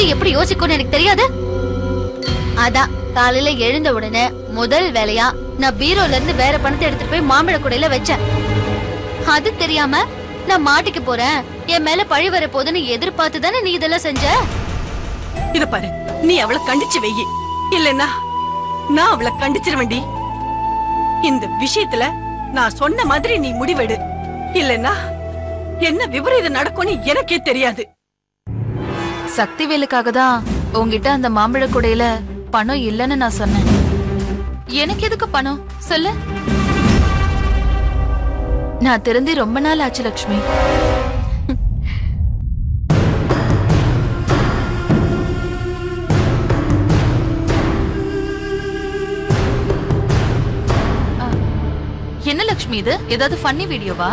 புத்தி எப்படி யோசிக்கும்னு எனக்கு தெரியாது. அதான் காலையில எழுந்த உடனே முதல் வேலையா நான் பீரோல இருந்து வேற பணத்தை எடுத்துட்டு போய் மாம்பழ குடையில வச்சேன். அது தெரியாம நான் மாட்டிக்க போறேன், என் மேல பழி வர போதுன்னு எதிர்பார்த்து தானே நீ இதெல்லாம் செஞ்ச. இத பாரு, நீ அவளை கண்டிச்சு வெயி, இல்லன்னா நான் அவளை கண்டிச்சிருவேண்டி. இந்த விஷயத்துல நான் சொன்ன மாதிரி நீ முடிவெடு, இல்லன்னா என்ன விபரீதம் நடக்கும்னு எனக்கே தெரியாது. சக்திவேலுக்காக தான் உங்ககிட்ட அந்த மாம்பழ குடையில பணம் இல்லைன்னு நான் சொன்னேன். எனக்கு எதுக்கு பணம் சொல்லு? நான் திருந்தி ரொம்ப நாள் ஆச்சு லக்ஷ்மி. என்ன லக்ஷ்மி இது? ஏதாவது ஃபன்னி வீடியோவா?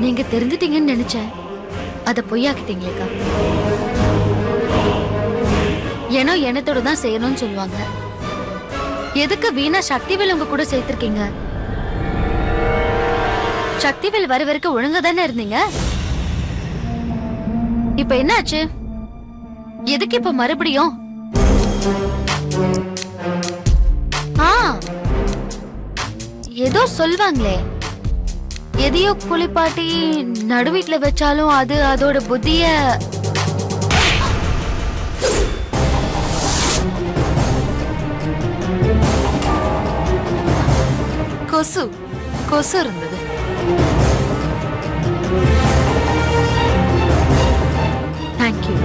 நீங்க தெரிஞ்சிட்டீங்கன்னு நினைச்சேன், அத பொய்யாக்கிட்டீங்களேக்கா. ஏனோ எண்ணத்தோட தான் செய்யணும்னு சொல்லுவாங்க. எதுக்கு வீணா சக்திவேல் உங்க கூட சேர்த்திருக்கீங்க? சக்திவேல் வர வரைக்கும் ஒழுங்கா தானே இருந்தீங்க. இப்ப என்ன ஆச்சு? எதுக்கு இப்ப மறுபடியும்? ஏதோ சொல்வாங்களே, எதையோ குளிப்பாட்டி நடு வீட்டுல வச்சாலும் அது அதோட புத்திய. கொசு கொசு இருந்தது. தேங்க்யூ.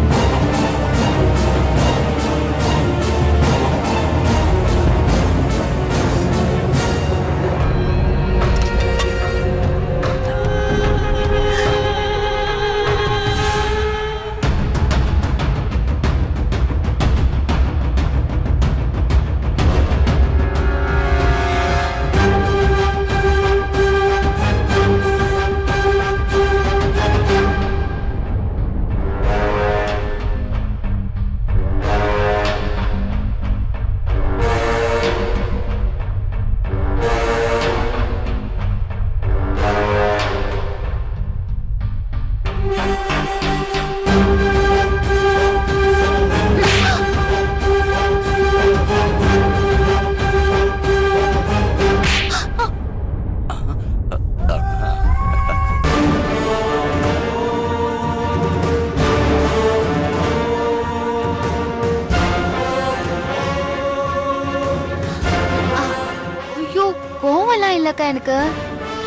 எனக்கு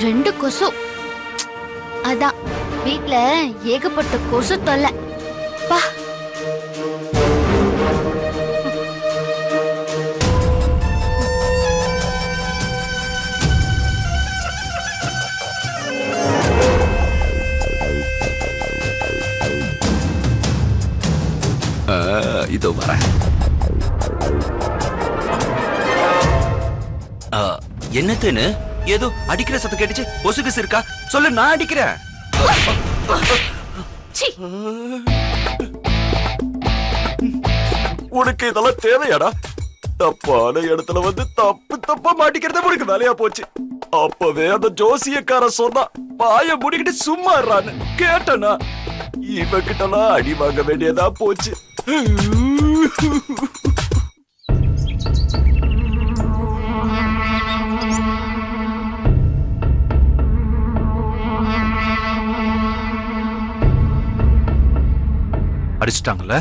2 கொசு. அதான் வீட்ல ஏகப்பட்ட கொசு தொல்லை. பா இதோ வர. என்னத்துன்னு ஏதோ அடிக்கிற சத்தம் கேட்டுச்சு. ஒசுகுசு இருக்கா சொல்லு, நான் அடிக்கிறேன். உனக்கு இதெல்லாம் தேவையாடா? தப்பான இடத்துல வந்து தப்பா மாட்டிக்கிறத உனக்கு வேலையா போச்சு. அப்பவே அந்த ஜோசியக்கார சொன்னா பாய முடிக்கிட்டு சும்மா இருறான்னு கேட்டனா இவகிட்டலாம் அடி வாங்க வேண்டியதா போச்சு. அடிச்சிட்டாங்கல்ல,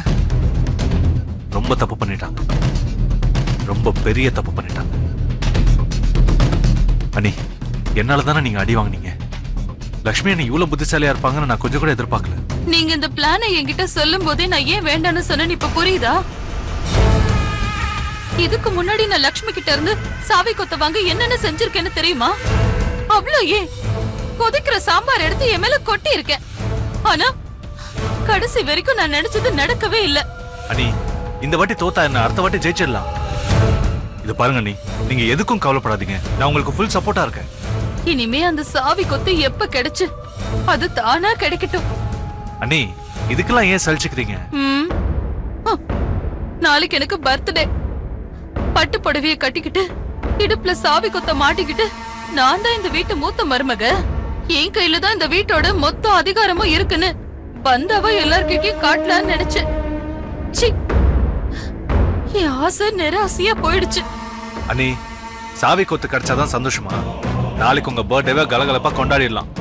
ரொம்ப தப்பு பண்ணிட்டாங்க, ரொம்ப பெரிய தப்பு பண்ணிட்டாங்க. அண்ணி, என்னால தானே நீங்க அடி வாங்குனீங்க. லக்ஷ்மி அண்ணி இவ்வளவு புத்திசாலியா இருப்பாங்கன்னு நான் கொஞ்சம் கூட எதிர்பார்க்கல. நீங்க இந்த பிளானை என்கிட்ட சொல்லும் போதே நான் ஏன் வேண்டான்னு சொன்னேன்னு இப்ப புரியுதா? இதுக்கு முன்னாடி நான் லக்ஷ்மி கிட்ட இருந்து சாவி கொத்த வாங்க என்னென்ன செஞ்சிருக்கேன்னு தெரியுமா? அவ்வளோ ஏன் கொதிக்கிற சாம்பார் எடுத்து என் மேல கொட்டி இருக்கேன். ஆனா கடைசி வரைக்கும் நான் நினைச்சது நடக்கவே இல்ல. அண்ணி, இந்த வாட்டி தோத்தா என்ன, அடுத்த வாட்டி ஜெயிச்சிடலாம். இது பாருங்க அண்ணி, நீங்க எதுக்கும் கவலைப்படாதீங்க. நான் உங்களுக்கு ஃபுல் சப்போர்ட்டா இருக்கேன். இனிமே அந்த சாவி கொத்து எப்ப கிடைச்சு அது தானா கிடைக்கட்டும். அண்ணி, இதுக்கெல்லாம் ஏன் சலிச்சுக்கிறீங்க? நாளைக்கு எனக்கு பர்த்டே. பட்டு புடவைய கட்டிக்கிட்டு இடுப்புல சாவி கொத்த மாட்டிக்கிட்டு நான் தான் இந்த வீட்டு மூத்த மருமக. என் கையில தான் இந்த வீட்டோட மொத்த அதிகாரமும் இருக்குன்னு வந்தவ எல்லார்கிட்டயும் காட்டலான்னு நினைச்சேன். சி, என் ஆசை நிராசையா போயிடுச்சு. அண்ணி, சாவி கொத்து கிடைச்சாதான் சந்தோஷமா? நாளைக்கு உங்க பர்த்டேவை கலகலப்பா கொண்டாடிடலாம்.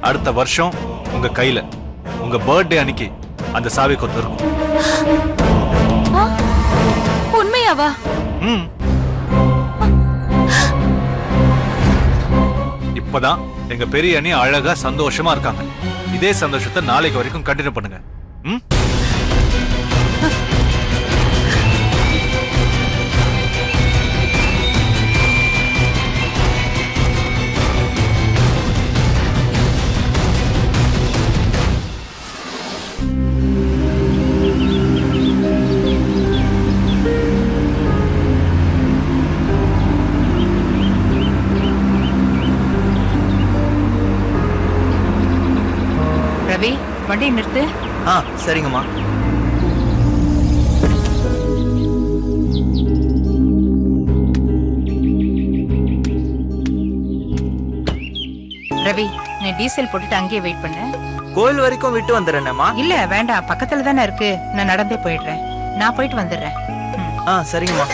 அடுத்த வருஷம் உங்க கையில உங்க பர்த்டே அன்னைக்கு அந்த சாவி கொத்து இருக்கும். உண்மையாவா? இப்பதான் எங்க பெரிய அண்ணி அழகா சந்தோஷமா இருக்காங்க. இதே சந்தோஷத்தை நாளைக்கு வரைக்கும் கண்டினியூ பண்ணுங்க. ரவி, வண்டி நிறுத்து. சரிங்கம்மா. ரவி, நீ டீசல் போட்டுட்டு அங்கேயே வெயிட் பண்ணு. கோயில் வரைக்கும் விட்டு வந்துடுறேன்மா. இல்ல வேண்டாம், பக்கத்துல தானே இருக்கு. நான் நடந்தே போயிடுறேன். நான் போயிட்டு வந்துடுறேன். சரிங்கம்மா.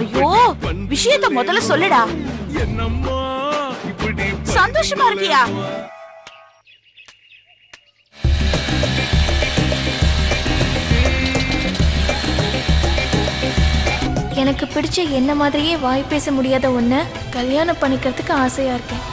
ஐயோ, விஷயத்தை முதல்ல சொல்லுடா. சந்தோஷமா இருக்கியா? எனக்கு பிடிச்ச என்ன மாதிரியே வாய் பேச முடியாத ஒன்ன கல்யாணம் பண்ணிக்கிறதுக்கு ஆசையா இருக்கேன்.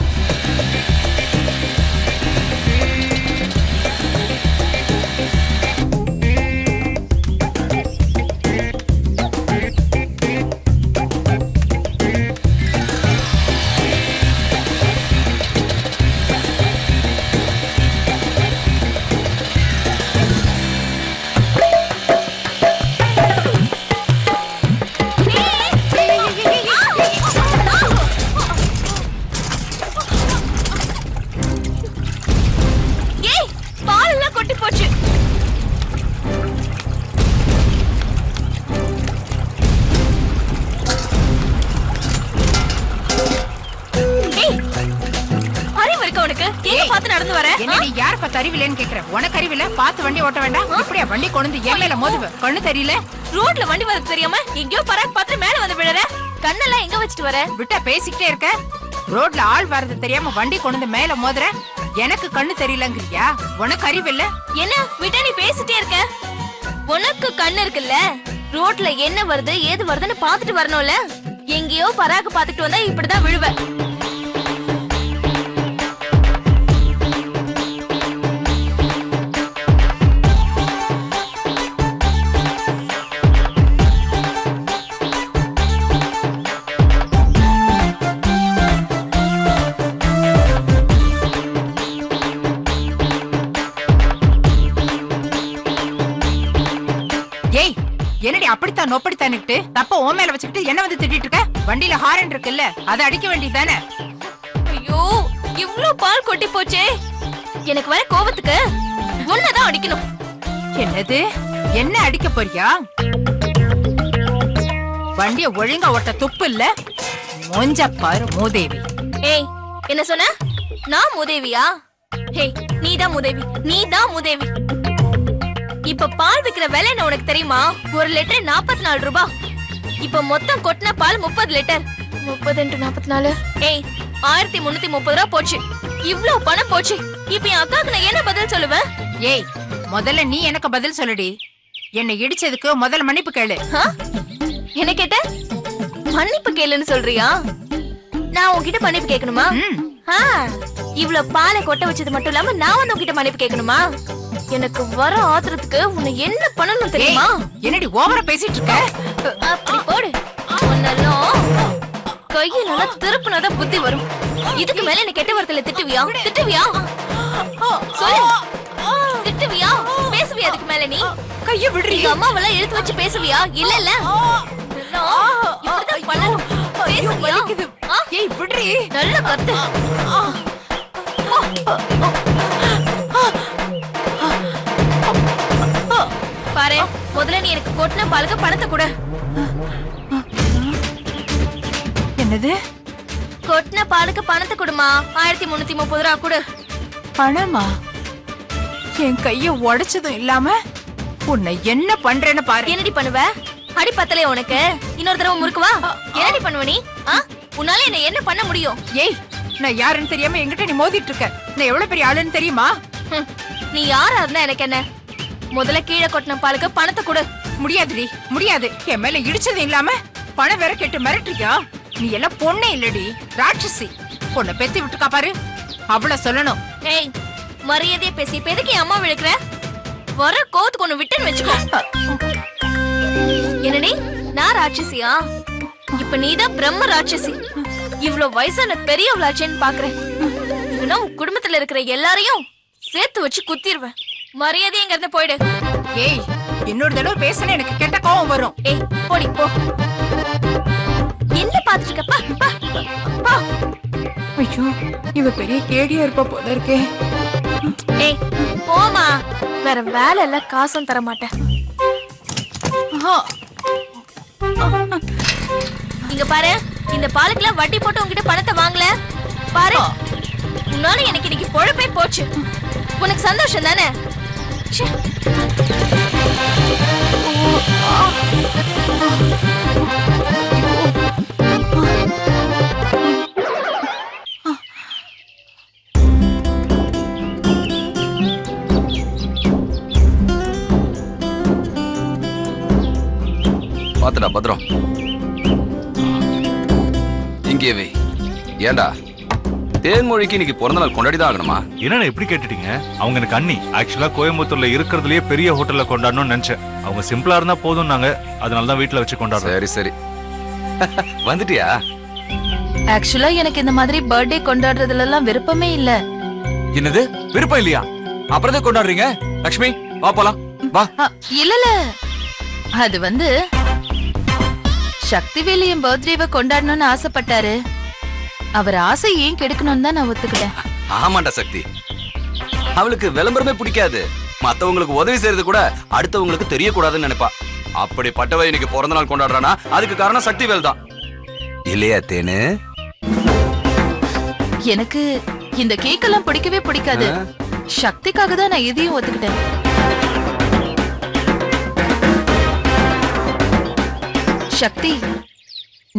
அறிவில்லைன்னு கேக்குறேன். உனக்கு அறிவில்ல? பார்த்து வண்டி ஓட்ட வேண்டாம். இப்படியா வண்டி கொண்டு என் மேல மோதுவ? கண்ணு தெரியல? ரோட்ல வண்டி வரது தெரியாம எங்கயோ பராக் பார்த்து மேல வந்து விழற. கண்ணெல்லாம் எங்க வச்சிட்டு வர? விட்டா பேசிக்கிட்டே இருக்க. ரோட்ல ஆள் வரது தெரியாம வண்டி கொண்டு மேல மோதுற. எனக்கு கண்ணு தெரியலங்கறியா? உனக்கு அறிவில்ல? என்ன விட்டா நீ பேசிட்டே இருக்க? உனக்கு கண்ணு இருக்குல்ல? ரோட்ல என்ன வருது ஏது வருதுன்னு பாத்துட்டு வரணும்ல. எங்கயோ பராக் பாத்துட்டு வந்தா இப்படிதான் விழுவ. என்னடி அப்படித்தான் நொப்படித்தான்னுட்டு தப்ப ஓ மேல வச்சுக்கிட்டு என்ன வந்து திட்டிட்டு இருக்க? வண்டியில ஹாரன் இருக்குல்ல, அதை அடிக்க வேண்டியதானே? ஐயோ, இவ்ளோ பால் கொட்டி போச்சே. எனக்கு வர கோபத்துக்கு உன்னதான் அடிக்கணும். என்னது? என்ன அடிக்க போறியா? வண்டிய ஒழுங்கா ஓட்ட துப்பு இல்ல. மொஞ்ச பாரு மூதேவி. ஏய் என்ன சொன்ன? நான் மூதேவியா? ஹே நீதான் மூதேவி, நீதான் மூதேவி. இப்ப பால் விக்கிற விலை என்ன உனக்கு தெரியுமா? 1 லிட்டர் 44 ரூபாய். இப்ப மொத்தம் கொட்டின பால் 30 லிட்டர். 30 × 44. ஏய் 1330 ரூபாய் போச்சு. இவ்ளோ பணம் போச்சு. இப்ப என் அக்காக்கு நான் என்ன பதில் சொல்லுவேன்? ஏய் முதல்ல நீ எனக்கு பதில் சொல்லுடி. என்னை இடிச்சதுக்கு முதல்ல மன்னிப்பு கேளு. என்ன கேட்ட? மன்னிப்பு கேளுன்னு சொல்றியா? நான் உன்கிட்ட மன்னிப்பு கேட்கணுமா? இவ்ளோ பாலை கொட்ட வச்சது மட்டும் இல்லாம நான் வந்து உன்கிட்ட மன்னிப்பு கேட்கணுமா? எனக்கு வர ஆத்திரத்துக்கு உன்னை என்ன பண்ணணும் தெரியுமா? என்னடி ஓவரா பேசிட்டு இருக்க? அப்படி போடு. உன்னெல்லாம் கையில திருப்புனாதான் புத்தி வரும். இதுக்கு மேல என்ன கெட்ட வார்த்தையில திட்டுவியா? திட்டுவியா? சொல்லு. திட்டுவியா? பேசுவியா? அதுக்கு மேல நீ கைய விடுறீ. அம்மாவெல்லாம் இழுத்து வச்சு பேசுவியா? இல்ல இல்ல இப்படிதான் பண்ணணும். பேசுவியா? ஏய் விடுறீ. நல்ல கத்து. பாரு முதல்ல நீ எனக்கு கொட்டின பாலுக்கு பணத்தை கொடு. என்னது? கொட்டின பாலுக்கு பணத்தை கொடுமா. 1330 ரூபா கொடு. பணமா? என் கைய உடைச்சதும் இல்லாம உன்னை என்ன பண்றேன்னு பாரு. என்னடி பண்ணுவ? அடி பத்தலையா உனக்கு? இன்னொரு தடவை முறுக்குவா? என்னடி பண்ணுவ நீ? உன்னால என்ன என்ன பண்ண முடியும்? ஏய் நான் யாருன்னு தெரியாம என்கிட்ட நீ மோதிட்டு இருக்க. நான் எவ்வளவு பெரிய ஆளுன்னு தெரியுமா? நீ யாரா இருந்தா எனக்கு என்ன? முதல்ல கீழே கொட்டின பாலுக்கு பணத்தை கொடு. முடியாதுடி முடியாது. என் மேல இடிச்சது இல்லாம பணம் வேற கேட்டு மிரட்டுறியா? நீ எல்லாம் பொண்ணே இல்லடி, ராட்சசி. பொண்ணை பெத்தி விட்டுக்கா பாரு, அவள சொல்லணும். ஏய் மரியாதையா பேசி இப்ப எதுக்கு என் அம்மா விழுக்கிற? வர கோத்துக்கு ஒண்ணு விட்டுன்னு வச்சுக்கோ. என்னடி நான் ராட்சசியா? இப்ப நீதான் பிரம்ம ராட்சசி. இவ்ளோ வயசான பெரியவளாச்சேன்னு பாக்குறேன். இல்லைன்னா உன் குடும்பத்துல இருக்கிற எல்லாரையும் சேர்த்து வச்சு குத்திடுவேன். மரியாதை எங்க இருந்து போயிடு. ஏய் இன்னொரு தடவை பேசினா எனக்கு கெட்ட கோவம் வரும். ஏய் போடி போ. என்ன பாத்துட்டு இருக்க? பா. ஐயோ இவ பெரிய கேடியா இருப்பா போல இருக்கே. ஏய் போமா. வேற வேலை இல்ல, காசும் தர மாட்டேன். இங்க பாரு, இந்த பாலுக்குலாம் வட்டி போட்டு உங்ககிட்ட பணத்தை வாங்கல பாரு. உன்னால எனக்கு இன்னைக்கு பொழப்பே போச்சு. உனக்கு சந்தோஷம் தானே? பாத்துடா பத்திரம். இங்கே வை. ஏண்டா தேன்மொழிக்கு இன்னைக்கு பிறந்த நாள் கொண்டாடிதான் ஆகணுமா? என்னண்ணா எப்படி கேட்டுட்டீங்க? அவங்க எனக்கு அண்ணி. ஆக்சுவலா கோயம்புத்தூர்ல இருக்கிறதுலயே பெரிய ஹோட்டல்ல கொண்டாடணும்னு நினைச்சேன். அவங்க சிம்பிளா இருந்தா போதும் நாங்க, அதனாலதான் வீட்டுல வச்சு கொண்டாடுறோம். சரி சரி வந்துட்டியா? ஆக்சுவலா எனக்கு இந்த மாதிரி பர்த்டே கொண்டாடுறதுல எல்லாம் விருப்பமே இல்ல. என்னது விருப்பம் இல்லையா? அப்புறம் கொண்டாடுறீங்க? லட்சுமி வா போலாம் வா. இல்ல அது வந்து சக்திவேலு என் பர்த்டேவை கொண்டாடணும்னு ஆசைப்பட்டாரு. அவர் ஆசை ஏன் கெடுக்கணும்னு தான் நான் ஒத்துக்கிட்டேன். ஆமாண்டா சக்தி, அவளுக்கு விளம்பரமே பிடிக்காது. மத்தவங்களுக்கு உதவி செய்யறது கூட அடுத்தவங்களுக்கு தெரியக்கூடாதுன்னு நினைப்பா. அப்படிப்பட்டவ இன்னைக்கு பிறந்த நாள் கொண்டாடுறானா அதுக்கு காரணம் சக்திவேல் தான் இல்லையா தேனு? எனக்கு இந்த கேக் எல்லாம் பிடிக்கவே பிடிக்காது. சக்திக்காக தான் நான் இதையும் ஒத்துக்கிட்டேன். சக்தி,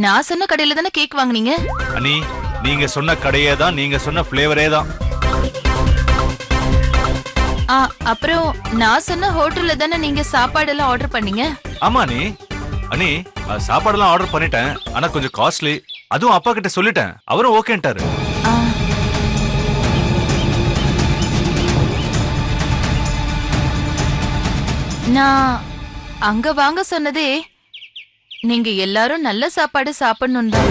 நான் சொன்ன கடையில தானே கேக் வாங்குனீங்க? அண்ணி நீங்க சொன்ன கடையே தான், நீங்க சொன்ன ஃபிளேவரே தான். அப்புறம் நான் சொன்ன ஹோட்டல்ல தானே நீங்க சாப்பாடு எல்லாம் ஆர்டர் பண்ணீங்க? ஆமா அண்ணி சாப்பாடெல்லாம் ஆர்டர் பண்ணிட்டேன். ஆனா கொஞ்சம் காஸ்ட்லி. அதுவும் அப்பா கிட்ட சொல்லிட்டேன், அவரும் ஓகேன்ட்டாரு. நான் அங்க வாங்க சொன்னதே நீங்க எல்லாரும் நல்ல சாப்பாடு சாப்பிடணும் தான்.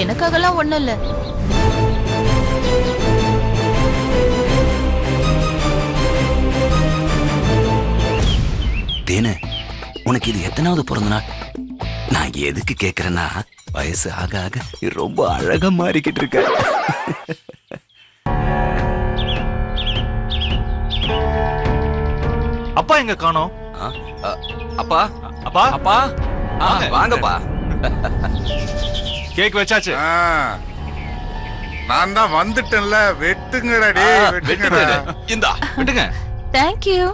எனக்காகலாம் ஒண்ணும் இல்ல. தேனு, உனக்கு இது எத்தனாவது பிறந்த நாள்? நான் எதுக்கு கேக்குறேன்னா, வயசு ஆக ஆக ரொம்ப அழகா மாறிக்கிட்டு இருக்க. அப்பா எங்க காணோம்? அப்பா அப்பா அப்பா வாங்கப்பா. கேக் வச்சாச்சு. நான் தான் வந்துட்டேன்ல. வெட்டுங்கடா டே, வெட்டுங்கடா. இந்தா விட்டுங்க. Thank you.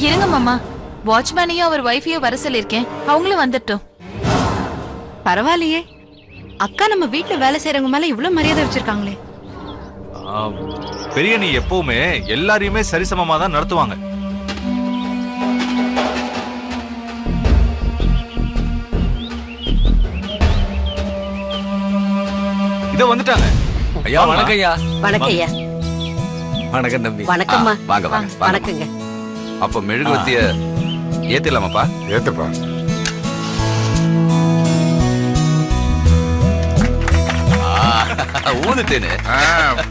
இருங்க மாமா, வாட்ச்மேனையும் அவர் வைஃபையும் வர சொல்லிருக்கேன். அவங்களும் வந்துட்டோம். பரவாயில்லையே, அக்கா நம்ம வீட்டுல வேலை செய்யறவங்க மேல இவ்வளவு மரியாதை வச்சிருக்காங்களே. பெரிய நீ எப்பவுமே எல்லாரையுமே சரிசமமா தான் நடத்துவாங்க. இத வந்துட்டாங்க. ஐயா வணக்கம் ஐயா. வணக்கம் ஐயா. வணக்கம் தம்பி. வணக்கம்மா. வாங்க வாங்க. வணக்கங்க. அப்ப மெழுகுவத்திய ஏத்தலாமாப்பா? ஏத்துப்பா. ஊதுத்தேனு.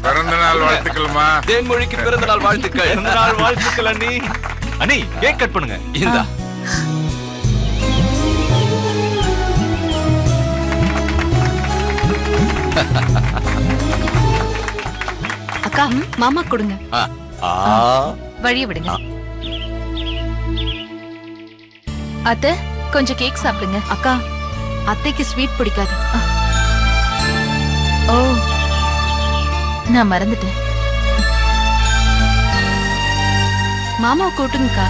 பிறந்த நாள் வாழ்த்துக்கள்மா. தேன்மொழிக்கு பிறந்த நாள் வாழ்த்துக்கள். பிறந்த நாள் வாழ்த்துக்கள் அண்ணி. அண்ணி கேக் கட் பண்ணுங்க. இந்தா. அக்கா மாமா கொடுங்க. வழிய விடுங்க. அத்தை கொஞ்சம் கேக் சாப்பிடுங்க. அக்கா, அத்தைக்கு ஸ்வீட் பிடிக்காது. ஓ, நான் மறந்துட்டேன். மாமாவை கூட்டுங்கக்கா.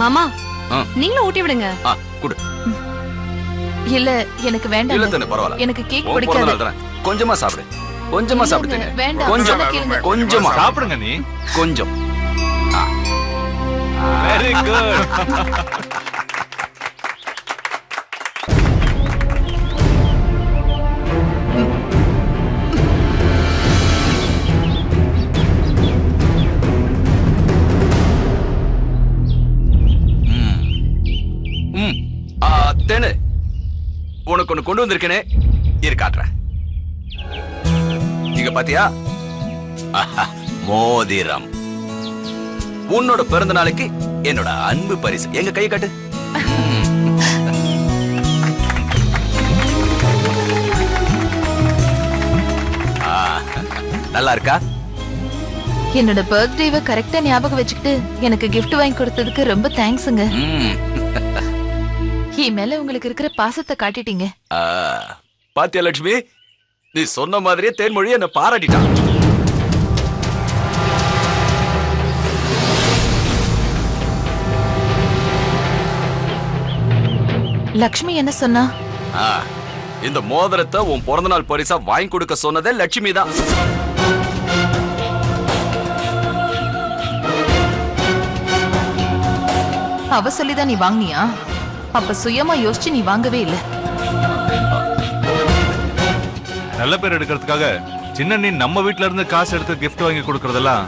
மாமா நீங்களும் ஊட்டி விடுங்க. குடு. இல்ல எனக்கு வேண்டாம். இல்ல தானே பரவாயில்ல. எனக்கு கேக் பிடிக்காது. கொஞ்சமா சாப்பிடு. கொஞ்சமா சாப்பிடுங்க. வேண்டாம். கொஞ்சம் கொஞ்சமா சாப்பிடுங்க நீ. கொஞ்சம். Very good. தேனு, உனக்கு ஒண்ணு கொண்டு வந்திருக்கேனே, இரு காட்டுறேன். இங்க பாத்தியா? மோதிரம். உன்னோட பிறந்த நாளைக்கு என்னோட அன்பு பரிசு. எங்க கை காட்டு. நல்லா இருக்கா? என்னோட பர்த்டேவை கரெக்டா ஞாபகம் வச்சுக்கிட்டு எனக்கு gift வாங்கி கொடுத்ததுக்கு ரொம்ப தேங்க்ஸுங்க. என் மேல உங்களுக்கு இருக்கிற பாசத்தை காட்டிட்டீங்க. பாத்தியா லட்சுமி, நீ சொன்ன மாதிரியே தேன்மொழி என்ன பாராட்டிட்டான். லக்ஷ்மி என்ன சொன்னா? இந்த மோதிரத்தை உன் பிறந்த நாள் பரிசா வாங்கி கொடுக்க சொன்னதே லட்சுமி தான். அவ சொல்லிதான் நீ வாங்கினியா? அப்ப சுயமா யோசிச்சு நீ வாங்கவே இல்ல. நல்ல பேர் எடுக்கிறதுக்காக சின்ன நீ நம்ம வீட்ல இருந்து காசு எடுத்து gift வாங்கி கொடுக்கறதெல்லாம்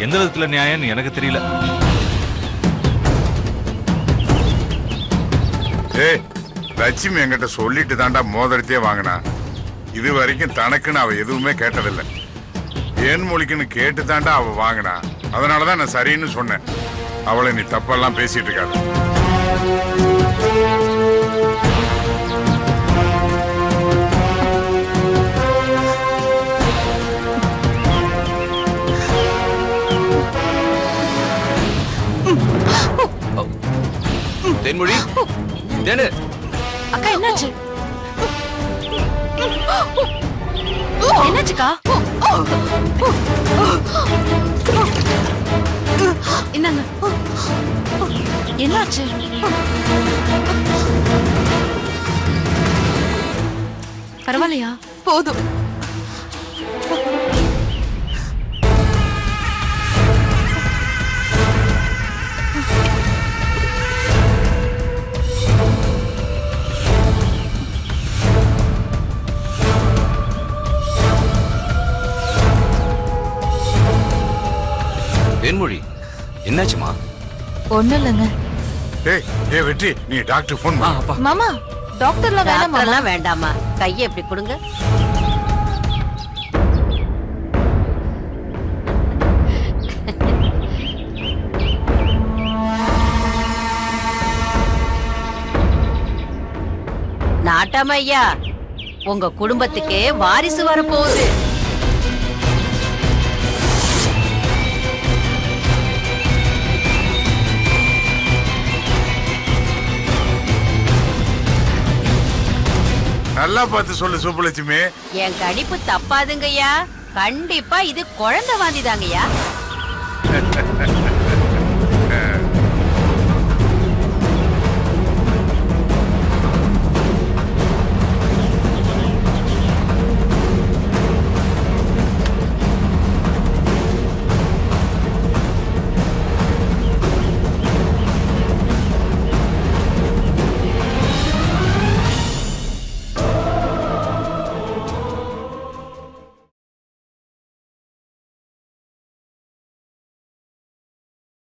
எந்த விதத்துல நியாயம்னு எனக்கு தெரியல. லட்சுமி என்கிட்ட சொல்லிட்டு தாண்டா மோதிரத்தையே வாங்கினா. இது வரைக்கும் தனக்குன்னு அவ எதுவுமே கேட்டதில்லை. தேன்மொழிக்குன்னு கேட்டு தாண்டா அவ வாங்கினா. அதனாலதான் நான் சரின்னு சொன்னேன். அவளை நீ தப்பெல்லாம் பேசிட்டு இருக்காது. தேன்மொழி, தேனு. அக்கா என்னாச்சு? என்னாச்சுக்கா? என்னங்க என்னாச்சு? பரவாயில்லையா? போதும். தேன்மொழி, என்னாச்சுமா? ஒண்ணும் இல்லைங்க. வெற்றி, நீ டாக்டர் போன் பண்ணு. மாமா, டாக்டர்லாம் வேணாமா? டாக்டர்லாம் வேண்டாமா. கையை எப்படி கொடுங்க. நாட்டாமையா, உங்க குடும்பத்துக்கு வாரிசு வரப்போகுது. நல்லா பார்த்து சொல்லு சுப்புலட்சுமி. என் கணிப்பு தப்பாதுங்கய்யா. கண்டிப்பா இது குழந்தை வாந்திதாங்கய்யா.